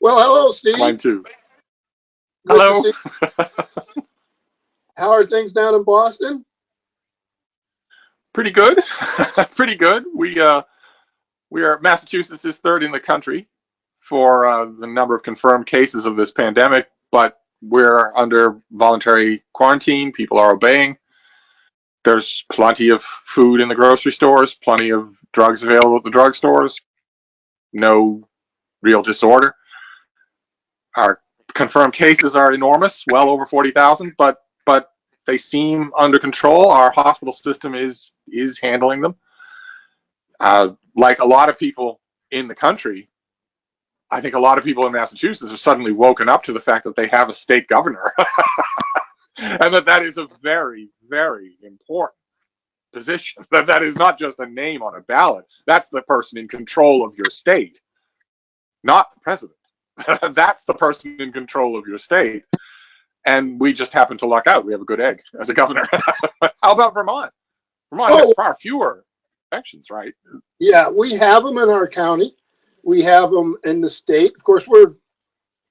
Well, hello, Steve. Mine too. Good Hello. to see you. How are things down in Boston? Pretty good. Pretty good. We are Massachusetts is third in the country for the number of confirmed cases of this pandemic, but we're under voluntary quarantine. People are obeying. There's plenty of food in the grocery stores, plenty of drugs available at the drugstores. No real disorder. Our confirmed cases are enormous, well over 40,000, but they seem under control. Our hospital system is handling them. Like a lot of people in the country, I think a lot of people in Massachusetts have suddenly woken up to the fact that they have a state governor, and that is a very, very important position. That is not just a name on a ballot. That's the person in control of your state, not the president. That's the person in control of your state. And we just happen to luck out. We have a good egg as a governor. How about Vermont? Vermont has far fewer infections, right? Yeah, we have them in our county. We have them in the state. Of course, we're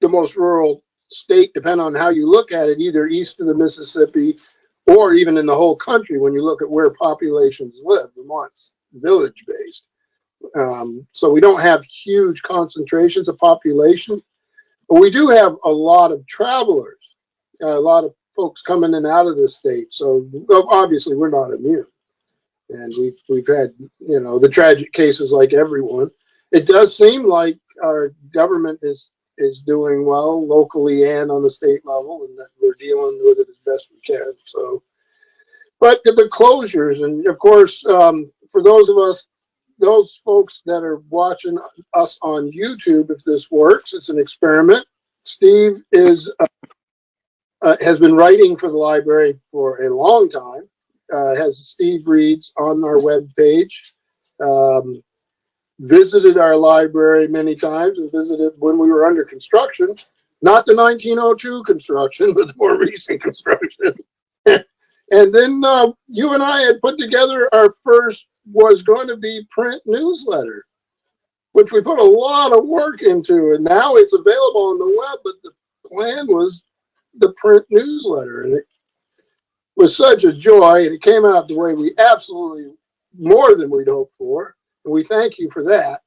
the most rural state, depending on how you look at it, either east of the Mississippi or even in the whole country when you look at where populations live. Vermont's village-based. So we don't have huge concentrations of population, but we do have a lot of travelers. A lot of folks coming in and out of the state, so obviously we're not immune, and we've had the tragic cases like everyone. It does seem like our government is doing well locally and on the state level, and that we're dealing with it as best we can. So, but the closures, and of course, for those folks that are watching us on YouTube, if this works, it's an experiment. Steve has been writing for the library for a long time, has Steve Reads on our webpage, visited our library many times, and visited when we were under construction, not the 1902 construction, but the more recent construction. And then you and I had put together our first was going to be print newsletter, which we put a lot of work into, and now it's available on the web, but the plan was the print newsletter, and it was such a joy, and it came out the way we absolutely more than we'd hoped for, and we thank you for that.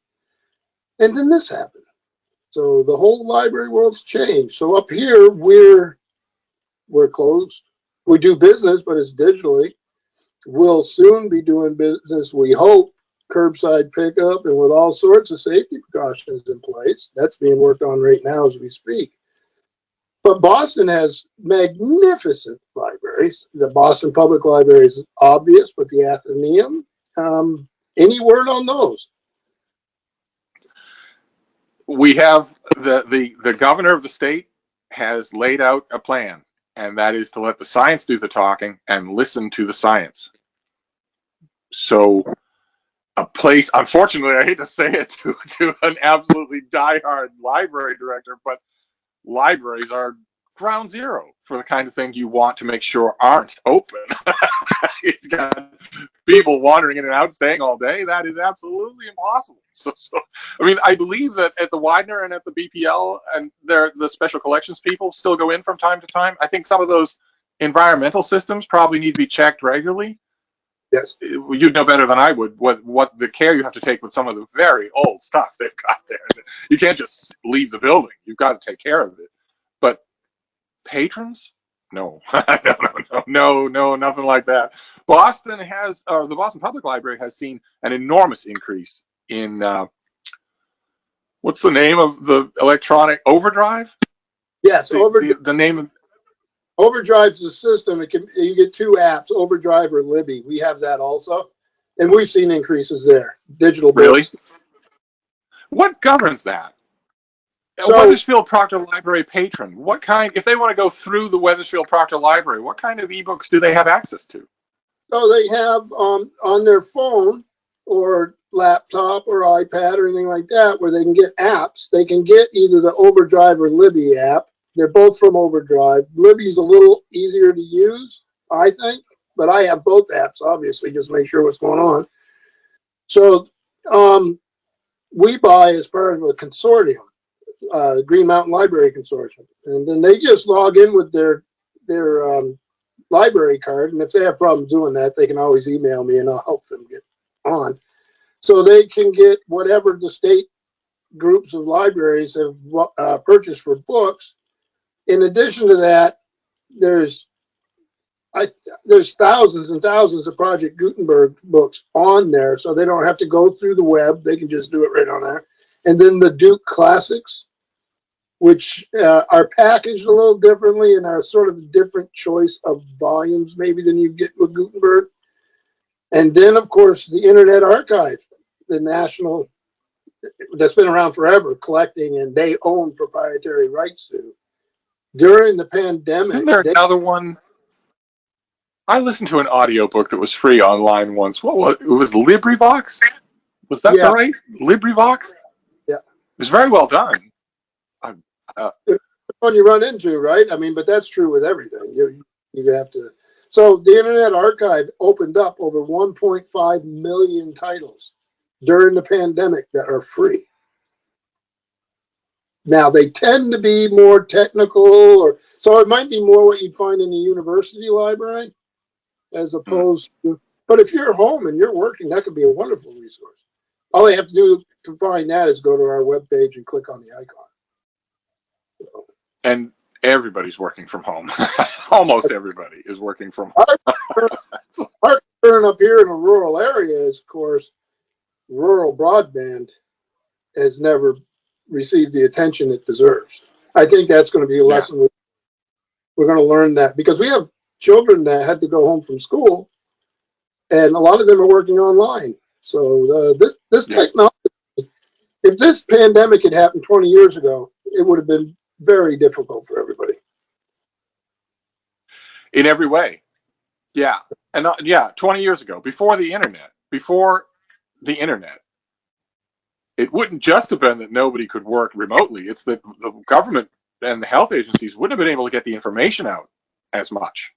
And then this happened, so the whole library world's changed. So up here we're closed. We do business, but it's digitally. We'll soon be doing business, we hope, curbside pickup and with all sorts of safety precautions in place. That's being worked on right now as we speak. But Boston has magnificent libraries. The Boston Public Library is obvious, but the Athenaeum, any word on those? We have the governor of the state has laid out a plan, and that is to let the science do the talking and listen to the science. So a place, unfortunately, I hate to say it to an absolutely diehard library director, but libraries are ground zero for the kind of thing you want to make sure aren't open. You've got people wandering in and out, staying all day. That is absolutely impossible. So I mean, I believe that at the Widener and at the BPL and the special collections people still go in from time to time. I think some of those environmental systems probably need to be checked regularly. Yes. You'd know better than I would what the care you have to take with some of the very old stuff they've got there. You can't just leave the building. You've got to take care of it. But patrons? No. No, nothing like that. Boston has, or the Boston Public Library has seen an enormous increase in, what's the name of the electronic overdrive? Yes, the name of Overdrive's the system. You get two apps, Overdrive or Libby. We have that also, and we've seen increases there. Digital books. Really? What governs that? So, Wethersfield Proctor Library patron. What kind? If they want to go through the Wethersfield Proctor Library, what kind of ebooks do they have access to? So they have on their phone or laptop or iPad or anything like that, where they can get apps. They can get either the Overdrive or Libby app. They're both from Overdrive. Libby's a little easier to use, I think, but I have both apps, obviously, just to make sure what's going on. So we buy as part of a consortium. Green Mountain Library Consortium, and then they just log in with their library card, and if they have problems doing that, they can always email me, and I'll help them get on. So they can get whatever the state groups of libraries have purchased for books. In addition to that, there's thousands and thousands of Project Gutenberg books on there, so they don't have to go through the web. They can just do it right on there. And then the Duke Classics, which are packaged a little differently and are sort of a different choice of volumes maybe than you get with Gutenberg. And then, of course, the Internet Archive, the national, that's been around forever, collecting, and they own proprietary rights to. During the pandemic, Isn't there another one? I listened to an audiobook that was free online once. What was it? It was LibriVox? Was that Yeah. right? LibriVox? Yeah. It was very well done. It's one you run into, right? I mean, but that's true with everything. You have to. So the Internet Archive opened up over 1.5 million titles during the pandemic that are free. Now they tend to be more technical, or so it might be more what you'd find in the university library, as opposed to. But if you're home and you're working, that could be a wonderful resource. All they have to do to find that is go to our webpage and click on the icon. So. And everybody's working from home. Almost everybody is working from home. Our concern up here in a rural area is, of course, rural broadband has never received the attention it deserves. I think that's going to be a lesson. Yeah. We're going to learn that because we have children that had to go home from school, and a lot of them are working online. So this technology, if this pandemic had happened 20 years ago, it would have been very difficult for everybody. In every way. Yeah. And 20 years ago, before the internet, it wouldn't just have been that nobody could work remotely. It's that the government and the health agencies wouldn't have been able to get the information out as much.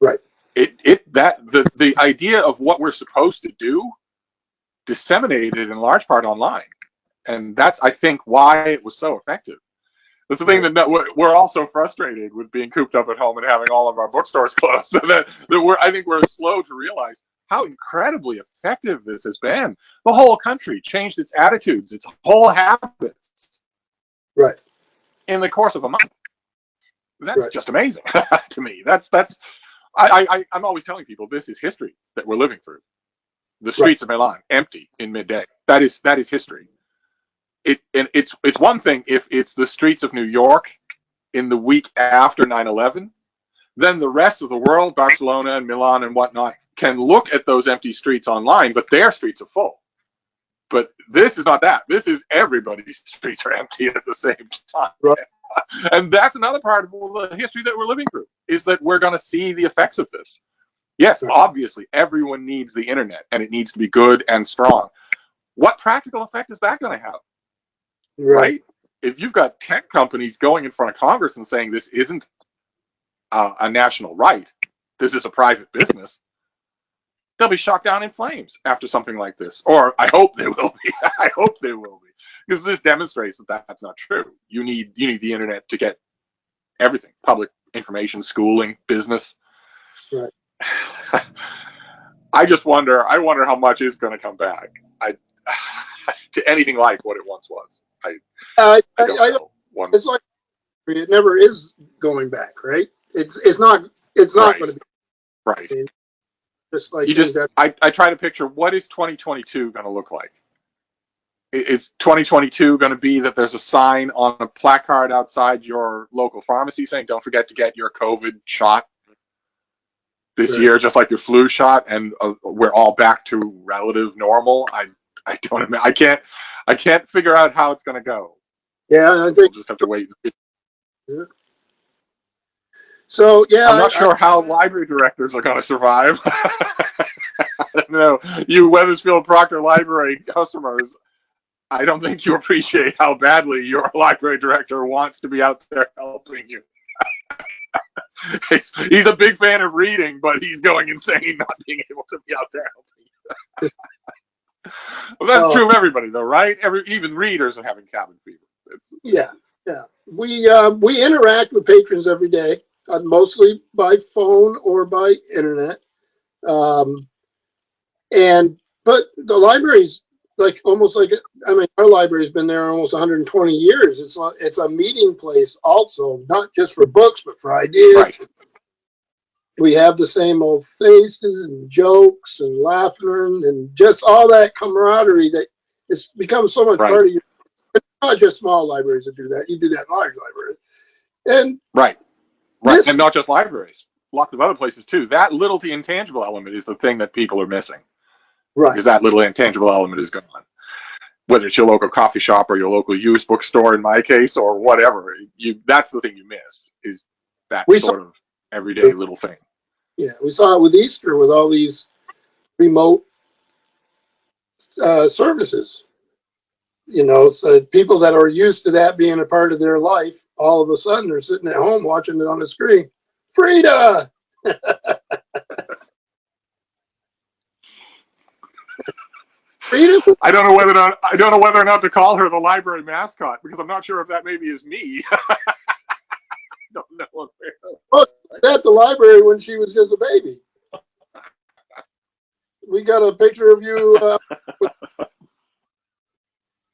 Right. The idea of what we're supposed to do disseminated in large part online. And that's, I think, why it was so effective. That's the thing that we're all so frustrated with being cooped up at home and having all of our bookstores closed I think we're slow to realize how incredibly effective this has been. The whole country changed its attitudes, its whole habits, right, in the course of a month. That's just amazing to me. I'm always telling people this is history that we're living through. The streets of Milan empty in midday. That is history. It's one thing if it's the streets of New York in the week after 9/11, then the rest of the world, Barcelona and Milan and whatnot, can look at those empty streets online, but their streets are full. But this is not that. This is everybody's streets are empty at the same time. Right. And that's another part of the history that we're living through, is that we're going to see the effects of this. Yes, obviously, everyone needs the internet, and it needs to be good and strong. What practical effect is that going to have? Right? If you've got tech companies going in front of Congress and saying this isn't a national right, this is a private business, they'll be shot down in flames after something like this. Or I hope they will be. I hope they will be. Because this demonstrates that that's not true. You need the internet to get everything. Public information, schooling, business. Right. I wonder how much is going to come back. To anything like what it once was. I don't know. It's like it never is going back, right? It's not going to be right. Just like I try to picture what is 2022 going to look like. Is 2022 going to be that there's a sign on a placard outside your local pharmacy saying don't forget to get your COVID shot this year, just like your flu shot, and we're all back to relative normal? I don't. I can't figure out how it's going to go. Yeah, I think we'll just have to wait and see. Yeah. So I'm not sure how library directors are going to survive. No, you Wethersfield Proctor Library customers, I don't think you appreciate how badly your library director wants to be out there helping you. He's a big fan of reading, but he's going insane not being able to be out there helping you. Well, that's true of everybody, though, right? Even readers are having cabin fever. Yeah. Yeah, we interact with patrons every day, mostly by phone or by internet. Um, and but the library's like almost like, I mean, our library's been there almost 120 years. It's a meeting place also, not just for books but for Right. ideas. We have the same old faces and jokes and laughing and just all that camaraderie that it's become so much Right. part of your. It's not just small libraries that do that. You do that in large libraries. And Right. Right. this, And not just libraries, lots of other places too. That little intangible element is the thing that people are missing, right, because that little intangible element is gone. Whether it's your local coffee shop or your local used bookstore, in my case, or whatever, that's the thing you miss, is that we saw, sort of everyday little thing. yeah, we saw it with Easter with all these remote services. You know, so people that are used to that being a part of their life, all of a sudden they're sitting at home watching it on the screen. Freda! Freda! I don't know whether or not to call her the library mascot, because I'm not sure if that maybe is me. I don't know. Look, at the library when she was just a baby. We got a picture of you.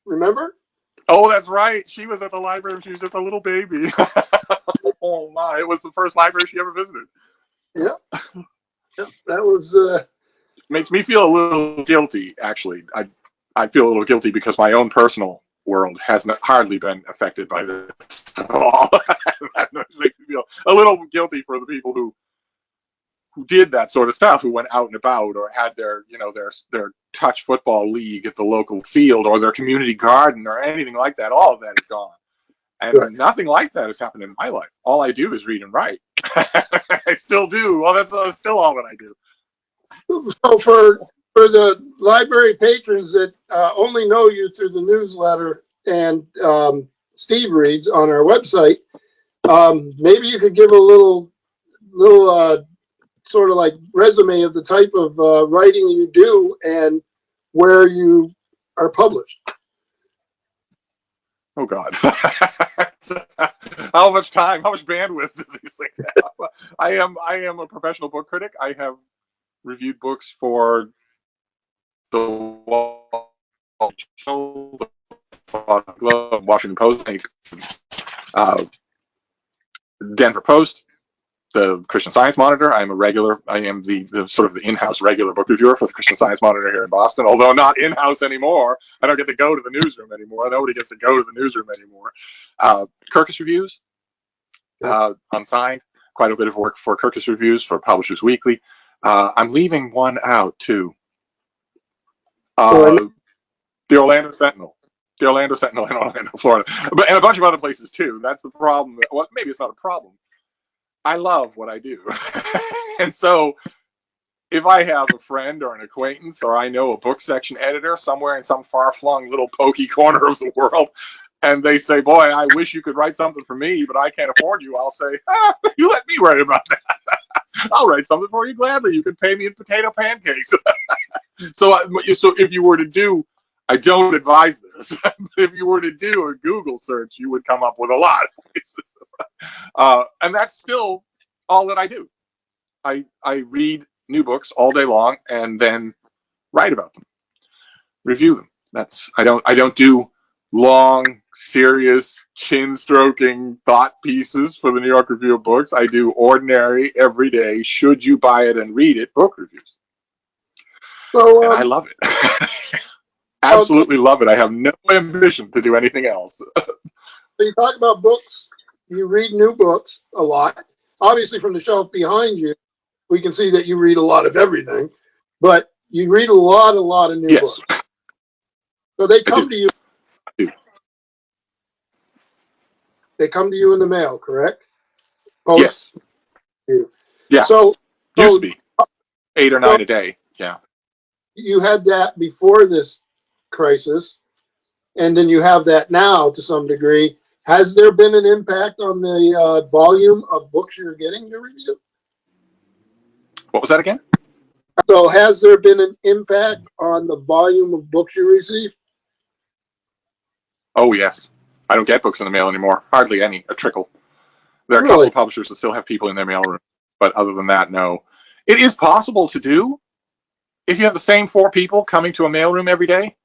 Remember? Oh, that's right. She was at the library when she was just a little baby. Oh my! It was the first library she ever visited. Yeah. Yeah, that was. Makes me feel a little guilty, actually. I feel a little guilty because my own personal world has hardly been affected by this at all. That makes me feel a little guilty for the people who did that sort of stuff, who went out and about, or had their touch football league at the local field, or their community garden, or anything like that. All of that is gone, and Right. nothing like that has happened in my life. All I do is read and write. I still do. Well, that's still all that I do. So for the library patrons that only know you through the newsletter and Steve reads on our website, maybe you could give a little sort of like resume of the type of writing you do and where you are published. Oh God. How much bandwidth does these things have? I am a professional book critic. I have reviewed books for the Washington Post, Denver Post, the Christian Science Monitor. I am the sort of the in-house regular book reviewer for the Christian Science Monitor here in Boston, although not in-house anymore. I don't get to go to the newsroom anymore. Nobody gets to go to the newsroom anymore. Kirkus Reviews, unsigned. Quite a bit of work for Kirkus Reviews for Publishers Weekly. I'm leaving one out too. The Orlando Sentinel. The Orlando Sentinel in Orlando, Florida. And a bunch of other places too. That's the problem. Well, maybe it's not a problem. I love what I do. And so if I have a friend or an acquaintance, or I know a book section editor somewhere in some far-flung little pokey corner of the world, and they say, boy, I wish you could write something for me, but I can't afford you, I'll say, you let me write about that. I'll write something for you gladly. You can pay me in potato pancakes. So if you were to do, I don't advise this, but if you were to do a Google search, you would come up with a lot of places. And that's still all that I do. I read new books all day long and then write about them, review them. I don't do long, serious, chin-stroking thought pieces for the New York Review of Books. I do ordinary, everyday, should you buy it and read it, book reviews. So, and I love it. Absolutely love it. I have no ambition to do anything else. So you talk about books. You read new books a lot. Obviously, from the shelf behind you, we can see that you read a lot of everything. But you read a lot of new books. So they come to you. They come to you in the mail, correct? Yes. You. Yeah. So used to be 8 or 9 a day. Yeah. You had that before this crisis, and then you have that now to some degree. Has there been an impact on the volume of books you're getting to review? What was that again? So has there been an impact on the volume of books you receive? Oh, yes. I don't get books in the mail anymore. Hardly any, a trickle. There are a couple Really? of publishers that still have people in their mailroom, but other than that, no. It is possible to do if you have the same 4 people coming to a mailroom every day,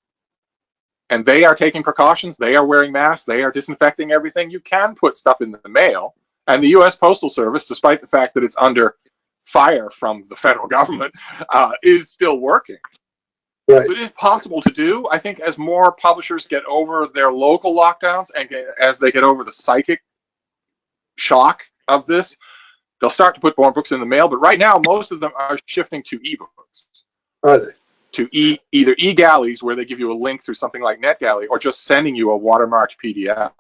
and they are taking precautions, they are wearing masks, they are disinfecting everything. You can put stuff in the mail, and the U.S. Postal Service, despite the fact that it's under fire from the federal government, is still working. Right. So it is possible to do. I think as more publishers get over their local lockdowns and as they get over the psychic shock of this, they'll start to put more books in the mail. But right now, most of them are shifting to ebooks, Are they? to either e-galleys, where they give you a link through something like NetGalley, or just sending you a watermarked PDF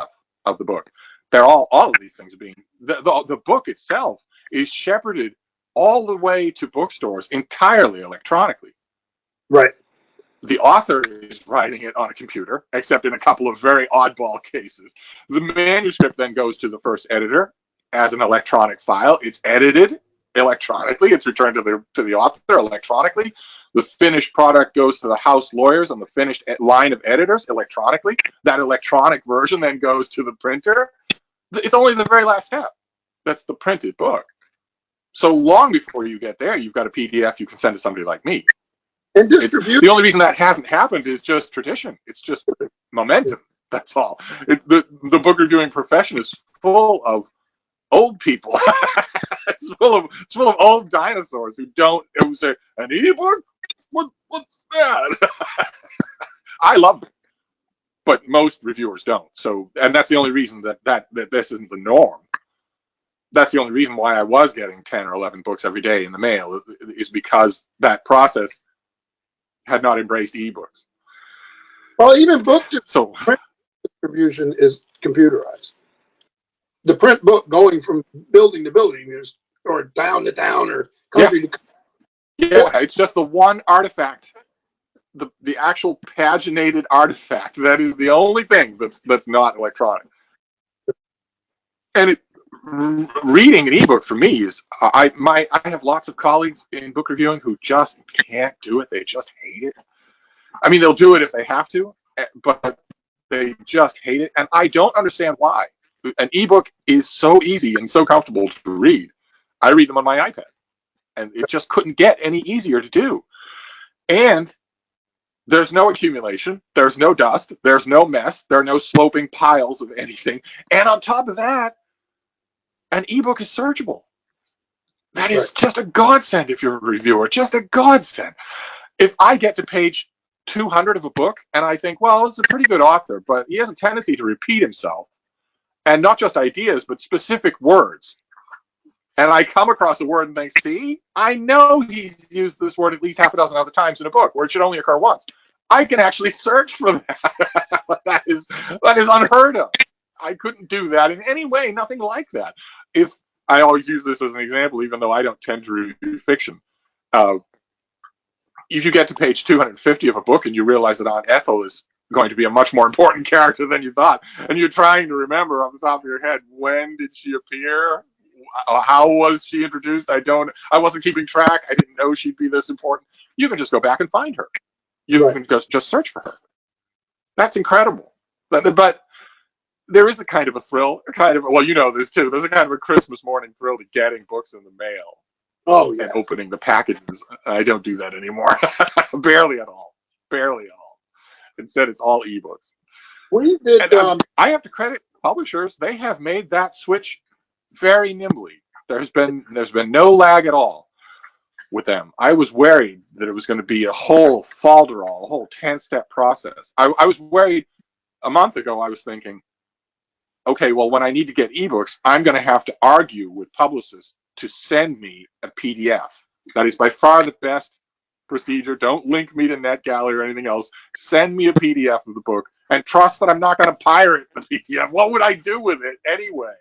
of the book. They're all of these things are being, the book itself is shepherded all the way to bookstores entirely electronically. Right. The author is writing it on a computer, except in a couple of very oddball cases. The manuscript then goes to the first editor as an electronic file. It's edited electronically. It's returned to the author electronically. The finished product goes to the house lawyers and the finished line of editors electronically. That electronic version then goes to the printer. It's only the very last step. That's the printed book. So long before you get there, you've got a PDF you can send to somebody like me. And distribute. The only reason that hasn't happened is just tradition. It's just momentum. That's all. The book reviewing profession is full of old people. it's full of old dinosaurs who say, an ebook? What's that? I love them, but most reviewers don't. So, and that's the only reason that this isn't the norm. That's the only reason why I was getting 10 or 11 books every day in the mail, is because that process had not embraced ebooks. Well, even book So distribution is computerized. The print book going from building to building, or town to town, or country to country. yeah, it's just the one artifact, the actual paginated artifact. That is the only thing that's not electronic. And reading an ebook for me is, I have lots of colleagues in book reviewing who just can't do it. They just hate it. I mean, they'll do it if they have to, but they just hate it. And I don't understand why. An ebook is so easy and so comfortable to read. I read them on my iPad, and it just couldn't get any easier to do. And there's no accumulation. There's no dust. There's no mess. There are no sloping piles of anything. And on top of that, an ebook is searchable. That is just a godsend if you're a reviewer. Just a godsend. If I get to page 200 of a book and I think, well, it's a pretty good author, but he has a tendency to repeat himself, and not just ideas, but specific words. And I come across a word and think, see, I know he's used this word at least half a dozen other times in a book where it should only occur once. I can actually search for that. that is unheard of. I couldn't do that in any way, nothing like that. If I always use this as an example, even though I don't tend to review fiction. If you get to page 250 of a book and you realize that Aunt Ethel is going to be a much more important character than you thought, and you're trying to remember off the top of your head, when did she appear? How was she introduced? I wasn't keeping track. I didn't know she'd be this important. You can just go back and find her. You can just search for her. That's incredible. But there is a kind of a thrill, well, you know this too. There's a kind of a Christmas morning thrill to getting books in the mail. Oh, yeah. And opening the packages. I don't do that anymore. Barely at all. Instead, it's all ebooks. We did. I have to credit publishers. They have made that switch very nimbly. There's been no lag at all with them. I was worried that it was going to be a whole falderall, a whole 10-step process. I was worried a month ago. I was thinking, okay, well, when I need to get ebooks, I'm going to have to argue with publicists to send me a PDF. That is by far the best procedure. Don't link me to NetGalley or anything else. Send me a PDF of the book and trust that I'm not going to pirate the PDF. What would I do with it anyway?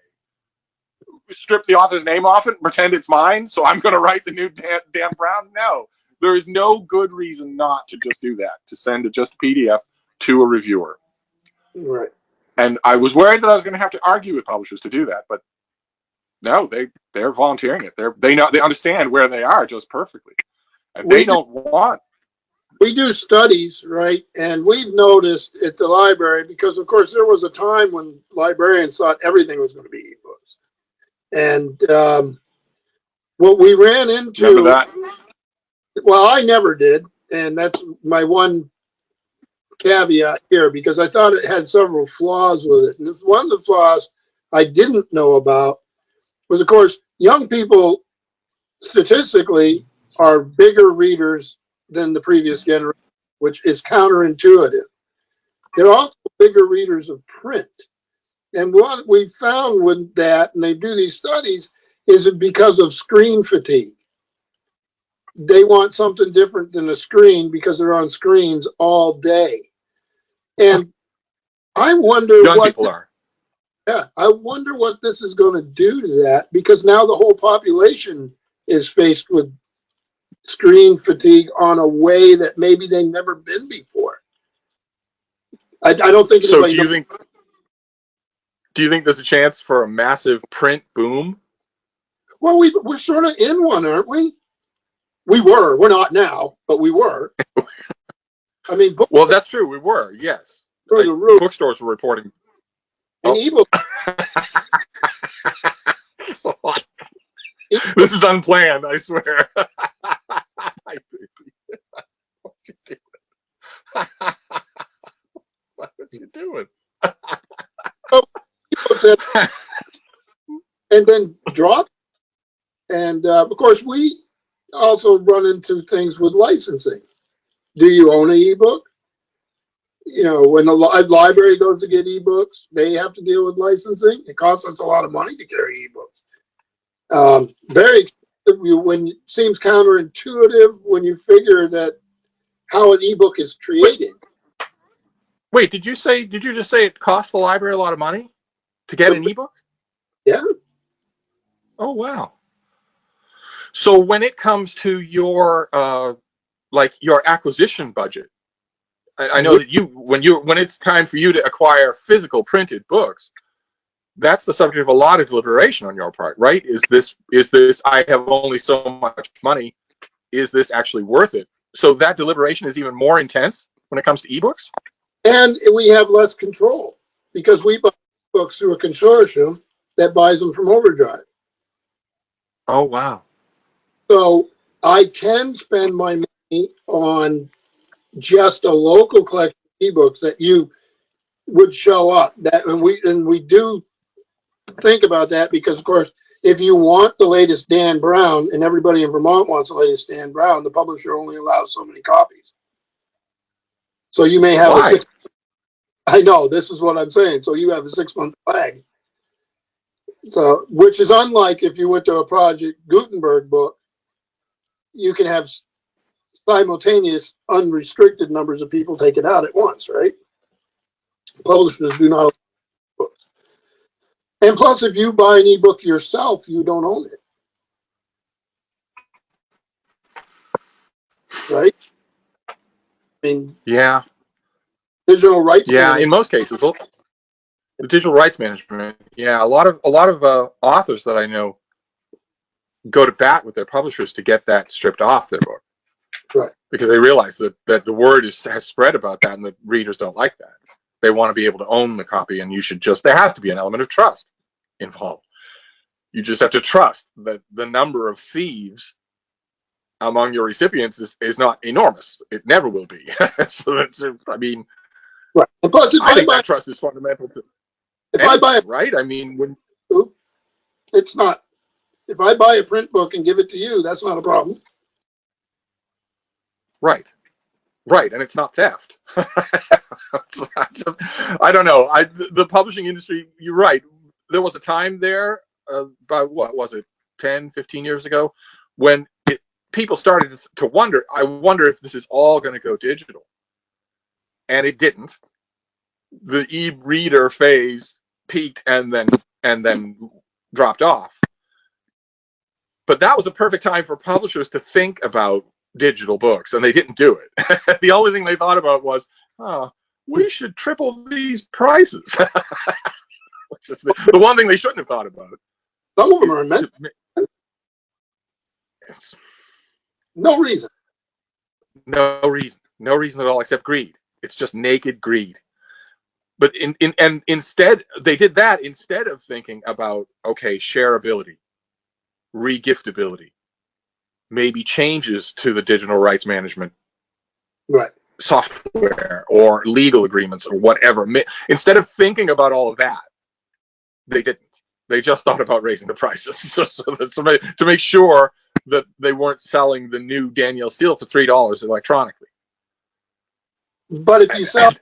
Strip the author's name off it and pretend it's mine, so I'm going to write the new Dan Brown? No. There is no good reason not to just do that, to send just a PDF to a reviewer. Right. And I was worried that I was going to have to argue with publishers to do that, but no, they're volunteering it. They understand where they are just perfectly, and they don't want we do studies, right? And we've noticed at the library, because of course there was a time when librarians thought everything was going to be ebooks. And what we ran into, Remember that? well, I never did. And that's my one caveat here, because I thought it had several flaws with it. And one of the flaws I didn't know about was, of course, young people statistically are bigger readers than the previous generation, which is counterintuitive. They're also bigger readers of print. And what we found with that, and they do these studies, is it because of screen fatigue. They want something different than a screen because they're on screens all day. And I wonder Young what people are. yeah, I wonder what this is going to do to that, because now the whole population is faced with screen fatigue on a way that maybe they've never been before. I don't think So anybody do you think there's a chance for a massive print boom? Well, we're sort of in one, aren't we? We were. We're not now, but we were. I mean, Well, that's true. We were, yes. through the roof. Bookstores were reporting. And ebook. This is unplanned, I swear. What you doing? What you doing? And then drop. And of course, we also run into things with licensing. Do you own an ebook? You know, when the library goes to get ebooks, they have to deal with licensing. It costs us a lot of money to carry ebooks. Very expensive. When it seems counterintuitive when you figure that how an ebook is created. Wait, did you just say it costs the library a lot of money to get an ebook? Yeah. Oh, wow. So when it comes to your your acquisition budget, I know that when it's time for you to acquire physical printed books, that's the subject of a lot of deliberation on your part, right? Is this I have only so much money, is this actually worth it? So that deliberation is even more intense when it comes to ebooks? And we have less control because we buy books through a consortium that buys them from Overdrive. Oh, wow. So I can spend my money on just a local collection of ebooks that you would show up. And we do think about that because, of course, if you want the latest Dan Brown, and everybody in Vermont wants the latest Dan Brown, the publisher only allows so many copies. So you may have Why? I know, this is what I'm saying. So you have a 6-month lag. So, which is unlike if you went to a Project Gutenberg book, you can have simultaneous unrestricted numbers of people take it out at once, right? Publishers do not allow books. And plus, if you buy an ebook yourself, you don't own it. Right? I mean, Yeah. digital rights. Yeah, in most cases. The digital rights management. Yeah, a lot of authors that I know go to bat with their publishers to get that stripped off their book. Right. Because they realize that the word has spread about that and the readers don't like that. They want to be able to own the copy, and there has to be an element of trust involved. You just have to trust that the number of thieves among your recipients is not enormous. It never will be. So I mean, right. And plus, I think that trust is fundamental to anything, I buy right? I mean, it's not. If I buy a print book and give it to you, that's not a problem. Right. Right, and it's not theft. I don't know. The publishing industry, you're right. There was a time there, about, what was it, 10, 15 years ago, when people started to wonder, I wonder if this is all going to go digital. And it didn't. The e-reader phase peaked and then dropped off. But that was a perfect time for publishers to think about digital books, and they didn't do it. The only thing they thought about was, we should triple these prices. Which is the one thing they shouldn't have thought about. Some of them are immense. No reason. No reason. No reason at all except greed. It's just naked greed. But and instead, they did that instead of thinking about, okay, shareability, regiftability, maybe changes to the digital rights management Right. software or legal agreements or whatever. Instead of thinking about all of that, they didn't. They just thought about raising the prices to make sure that they weren't selling the new Danielle Steel for $3 electronically. But if you sell a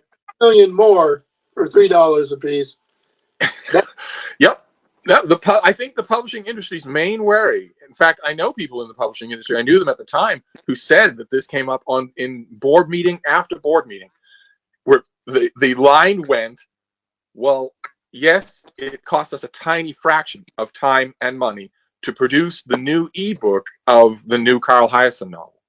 million more for $3 a piece, yep. I think the publishing industry's main worry. In fact, I know people in the publishing industry. I knew them at the time who said that this came up in board meeting after board meeting, where the line went, well, yes, it costs us a tiny fraction of time and money to produce the new ebook of the new Carl Hiaasen novel.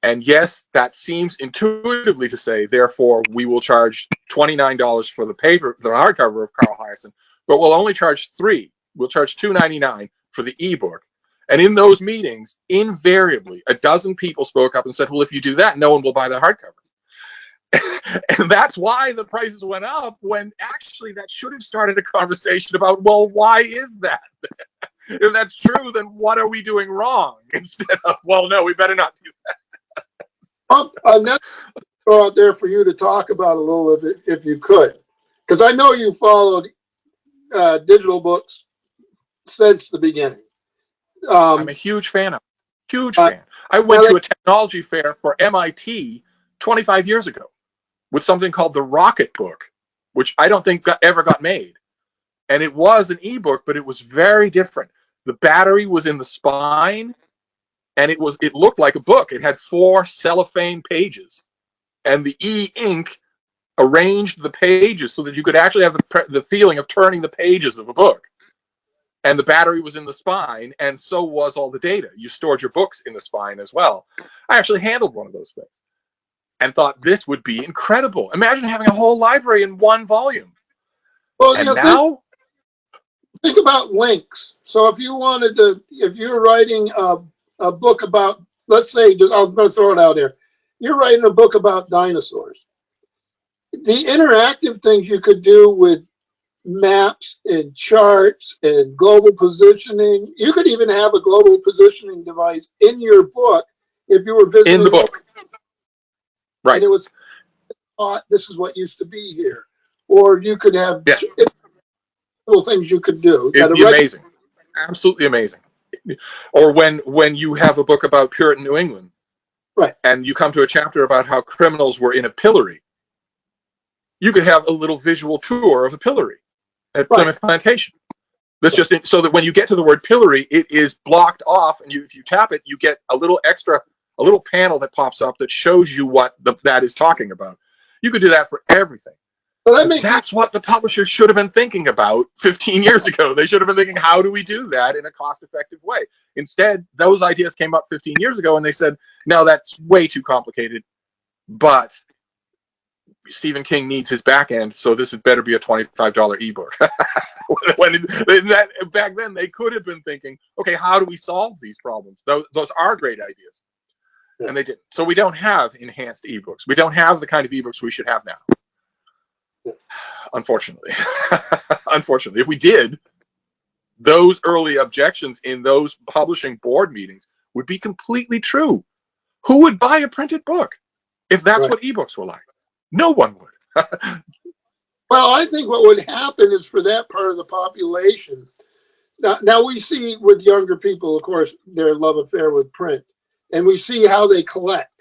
And yes, that seems intuitively to say, therefore, we will charge $29 for the hardcover of Carl Hiaasen, but we'll only charge $3. We'll charge $2.99 for the ebook. And in those meetings, invariably, a dozen people spoke up and said, well, if you do that, no one will buy the hardcover. And that's why the prices went up, when actually that should have started a conversation about, well, why is that? If that's true, then what are we doing wrong? Instead of, well, no, we better not do that. Another throw out there for you to talk about a little, if you could, because I know you followed digital books since the beginning. I'm a huge fan of it. Huge fan. I went to a technology fair for MIT 25 years ago with something called the Rocket Book, which I don't think ever got made. And it was an ebook, but it was very different. The battery was in the spine, and it looked like a book. It had 4 cellophane pages, and the e-ink arranged the pages so that you could actually have the feeling of turning the pages of a book. And the battery was in the spine, and so was all the data. You stored your books in the spine as well. I actually handled one of those things and thought this would be incredible. Imagine having a whole library in one volume. Well, and now... Think about links. So if you're writing a book about, let's say, I'm going to throw it out there. You're writing a book about dinosaurs. The interactive things you could do with maps and charts and global positioning. You could even have a global positioning device in your book if you were visiting. In the book. Right. And it was, this is what used to be here. Or you could have little things you could do. It'd be amazing. Absolutely amazing. Or when you have a book about Puritan New England, right, and you come to a chapter about how criminals were in a pillory, you could have a little visual tour of a pillory at Plymouth Plantation. That's just so that when you get to the word pillory, it is blocked off, and if you tap it, you get a little panel that pops up that shows you what that is talking about. You could do that for everything. Well, that's what the publishers should have been thinking about 15 years ago. They should have been thinking, how do we do that in a cost-effective way? Instead, those ideas came up 15 years ago, and they said, no, that's way too complicated, but Stephen King needs his back end, so this had better be a $25 ebook. Back then, they could have been thinking, okay, how do we solve these problems? Those are great ideas. And they didn't. So we don't have enhanced ebooks. We don't have the kind of ebooks we should have now. Unfortunately. Unfortunately. If we did, those early objections in those publishing board meetings would be completely true. Who would buy a printed book if that's what ebooks were like? No one would. Well, I think what would happen is for that part of the population. Now we see with younger people, of course, their love affair with print, and we see how they collect.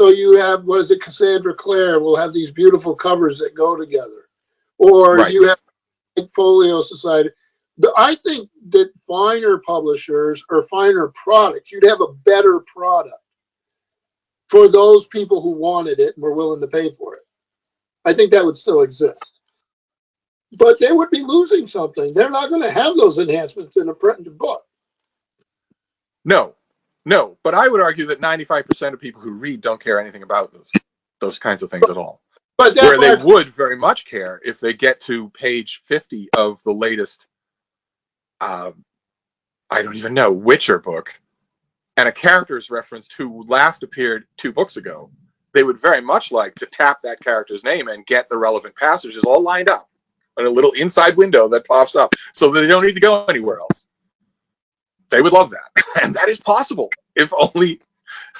So you have, Cassandra Clare will have these beautiful covers that go together. Or you have Folio Society. I think that finer publishers or finer products, you'd have a better product for those people who wanted it and were willing to pay for it. I think that would still exist. But they would be losing something. They're not going to have those enhancements in a printed book. No, but I would argue that 95% of people who read don't care anything about those kinds of things at all. But where they would very much care if they get to page 50 of the latest, I don't even know, Witcher book, and a character is referenced who last appeared 2 books ago, they would very much like to tap that character's name and get the relevant passages all lined up in a little inside window that pops up so that they don't need to go anywhere else. They would love that. And that is possible if only...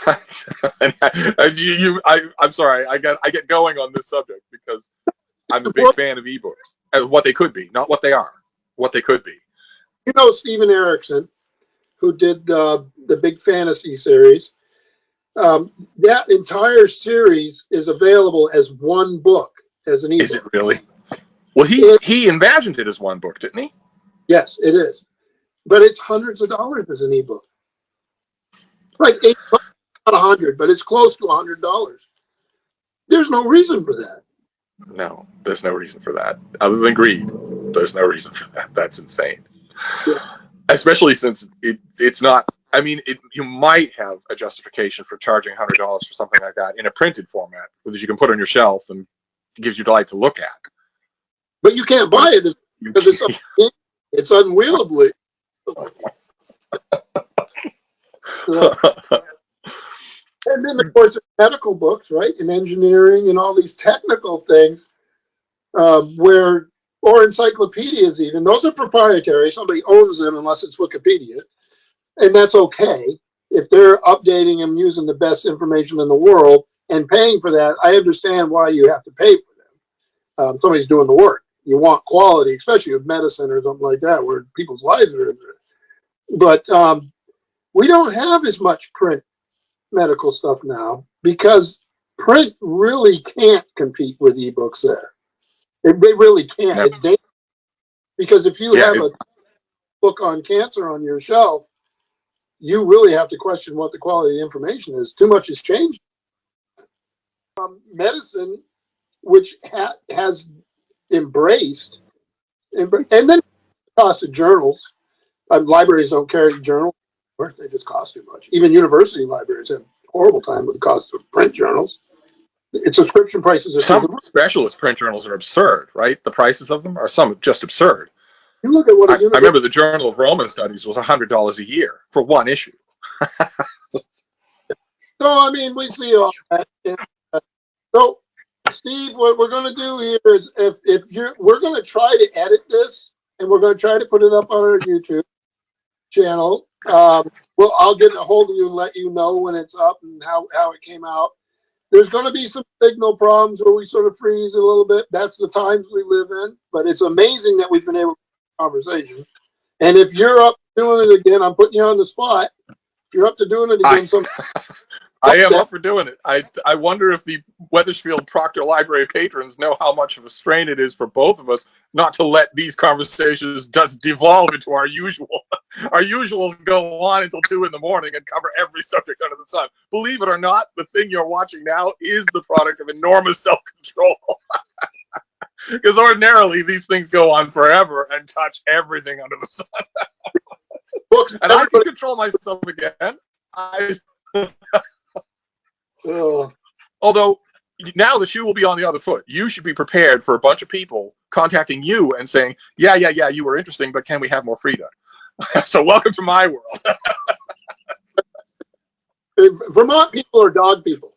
I'm sorry, I get going on this subject because I'm a big fan of ebooks. What they could be, not what they are. What they could be. You know Steven Erikson, who did the big fantasy series. That entire series is available as one book, as an ebook. Is it really? Well, he imagined it as one book, didn't he? Yes, it is. But it's hundreds of dollars as an ebook. Like $8, not $100, but it's close to $100. There's no reason for that. No, there's no reason for that. Other than greed, there's no reason for that. That's insane. Yeah. Especially since it's not, I mean, you might have a justification for charging $100 for something like that in a printed format, that you can put on your shelf and gives you delight to look at. But you can't buy it because it's unwieldy. And then, of course, medical books, right, and engineering and all these technical things, or encyclopedias even. Those are proprietary. Somebody owns them unless it's Wikipedia. And that's okay. If they're updating and using the best information in the world and paying for that, I understand why you have to pay for them. Somebody's doing the work. You want quality, especially with medicine or something like that, where people's lives are in there. But we don't have as much print medical stuff now because print really can't compete with ebooks there. They really can't. Yep. It's dangerous because if you have a book on cancer on your shelf, you really have to question what the quality of the information is. Too much has changed. Medicine, which has embraced, and then the cost of journals. Libraries don't carry journals. They just cost too much. Even university libraries have a horrible time with the cost of print journals. Its subscription prices are some specialist print journals are absurd, right? The prices of them are some just absurd. You look at what I remember the Journal of Roman Studies was $100 a year for one issue. So I mean, we see all that. So Steve, what we're going to do here is we're going to try to edit this and we're going to try to put it up on our YouTube channel. I'll get a hold of you and let you know when it's up and how it came out. There's going to be some signal problems where we sort of freeze a little bit. That's the times we live in. But it's amazing that we've been able to have a conversation. And if you're up doing it again, I'm putting you on the spot. If you're up to doing it again, I am up for doing it. I wonder if the Wethersfield Proctor Library patrons know how much of a strain it is for both of us not to let these conversations just devolve into our usual. Our usuals go on until 2 in the morning and cover every subject under the sun. Believe it or not, the thing you're watching now is the product of enormous self-control. Because ordinarily these things go on forever and touch everything under the sun. And I can control myself again. Although now the shoe will be on the other foot. You should be prepared for a bunch of people contacting you and saying, yeah, you were interesting, but can we have more Freda? So welcome to my world. Vermont people are dog people.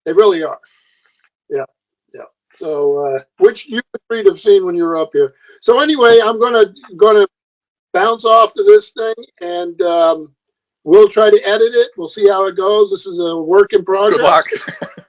They really are. Yeah. So, which you would have seen when you were up here. So anyway, I'm gonna bounce off to this thing and we'll try to edit it. We'll see how it goes. This is a work in progress. Good luck.